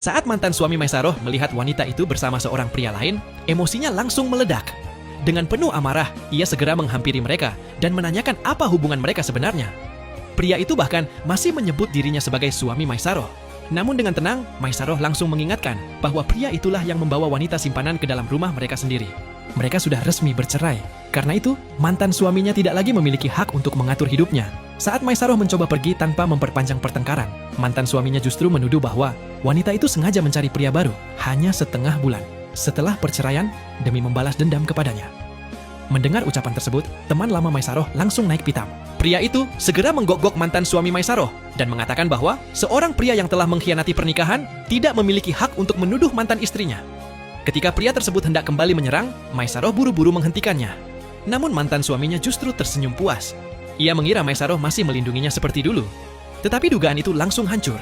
Saat mantan suami Maisaroh melihat wanita itu bersama seorang pria lain, emosinya langsung meledak. Dengan penuh amarah, ia segera menghampiri mereka dan menanyakan apa hubungan mereka sebenarnya. Pria itu bahkan masih menyebut dirinya sebagai suami Maisaroh. Namun dengan tenang, Maisaroh langsung mengingatkan bahwa pria itulah yang membawa wanita simpanan ke dalam rumah mereka sendiri. Mereka sudah resmi bercerai. Karena itu, mantan suaminya tidak lagi memiliki hak untuk mengatur hidupnya. Saat Maisaroh mencoba pergi tanpa memperpanjang pertengkaran, mantan suaminya justru menuduh bahwa wanita itu sengaja mencari pria baru hanya setengah bulan setelah perceraian demi membalas dendam kepadanya. Mendengar ucapan tersebut, teman lama Maisaroh langsung naik pitam. Pria itu segera menggok-gok mantan suami Maisaroh dan mengatakan bahwa seorang pria yang telah mengkhianati pernikahan tidak memiliki hak untuk menuduh mantan istrinya. Ketika pria tersebut hendak kembali menyerang, Maisaroh buru-buru menghentikannya. Namun mantan suaminya justru tersenyum puas. Ia mengira Maisaroh masih melindunginya seperti dulu. Tetapi dugaan itu langsung hancur.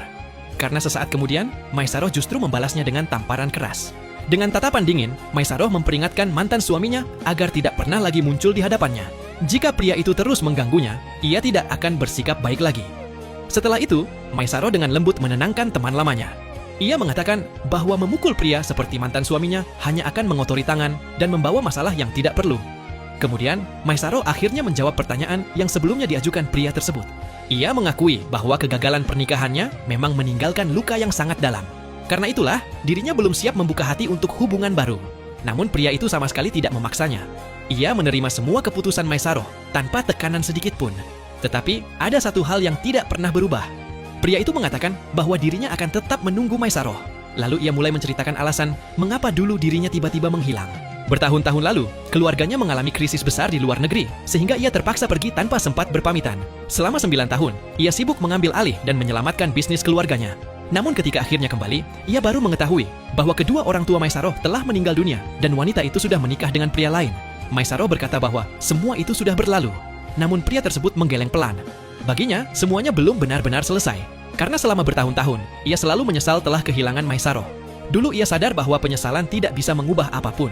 Karena sesaat kemudian, Maisaroh justru membalasnya dengan tamparan keras. Dengan tatapan dingin, Maisaroh memperingatkan mantan suaminya agar tidak pernah lagi muncul di hadapannya. Jika pria itu terus mengganggunya, ia tidak akan bersikap baik lagi. Setelah itu, Maisaroh dengan lembut menenangkan teman lamanya. Ia mengatakan bahwa memukul pria seperti mantan suaminya hanya akan mengotori tangan dan membawa masalah yang tidak perlu. Kemudian, Maisaroh akhirnya menjawab pertanyaan yang sebelumnya diajukan pria tersebut. Ia mengakui bahwa kegagalan pernikahannya memang meninggalkan luka yang sangat dalam. Karena itulah, dirinya belum siap membuka hati untuk hubungan baru. Namun pria itu sama sekali tidak memaksanya. Ia menerima semua keputusan Maisaroh tanpa tekanan sedikit pun. Tetapi, ada satu hal yang tidak pernah berubah. Pria itu mengatakan bahwa dirinya akan tetap menunggu Maisaroh. Lalu ia mulai menceritakan alasan mengapa dulu dirinya tiba-tiba menghilang. Bertahun-tahun lalu, keluarganya mengalami krisis besar di luar negeri, sehingga ia terpaksa pergi tanpa sempat berpamitan. Selama 9 tahun, ia sibuk mengambil alih dan menyelamatkan bisnis keluarganya. Namun ketika akhirnya kembali, ia baru mengetahui bahwa kedua orang tua Maisaroh telah meninggal dunia dan wanita itu sudah menikah dengan pria lain. Maisaroh berkata bahwa semua itu sudah berlalu. Namun pria tersebut menggeleng pelan. Baginya, semuanya belum benar-benar selesai. Karena selama bertahun-tahun, ia selalu menyesal telah kehilangan Maisaroh. Dulu ia sadar bahwa penyesalan tidak bisa mengubah apapun.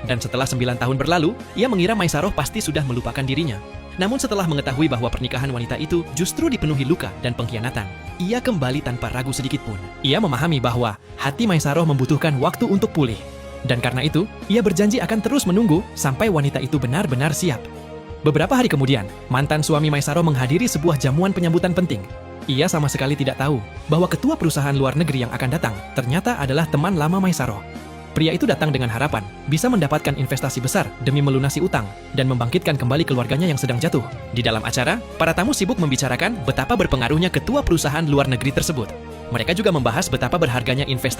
Dan setelah 9 tahun berlalu, ia mengira Maisaroh pasti sudah melupakan dirinya. Namun setelah mengetahui bahwa pernikahan wanita itu justru dipenuhi luka dan pengkhianatan, ia kembali tanpa ragu sedikit pun. Ia memahami bahwa hati Maisaroh membutuhkan waktu untuk pulih. Dan karena itu, ia berjanji akan terus menunggu sampai wanita itu benar-benar siap. Beberapa hari kemudian, mantan suami Maisaroh menghadiri sebuah jamuan penyambutan penting. Ia sama sekali tidak tahu bahwa ketua perusahaan luar negeri yang akan datang ternyata adalah teman lama Maisaroh. Pria itu datang dengan harapan bisa mendapatkan investasi besar demi melunasi utang dan membangkitkan kembali keluarganya yang sedang jatuh. Di dalam acara, para tamu sibuk membicarakan betapa berpengaruhnya ketua perusahaan luar negeri tersebut. Mereka juga membahas betapa berharganya investasi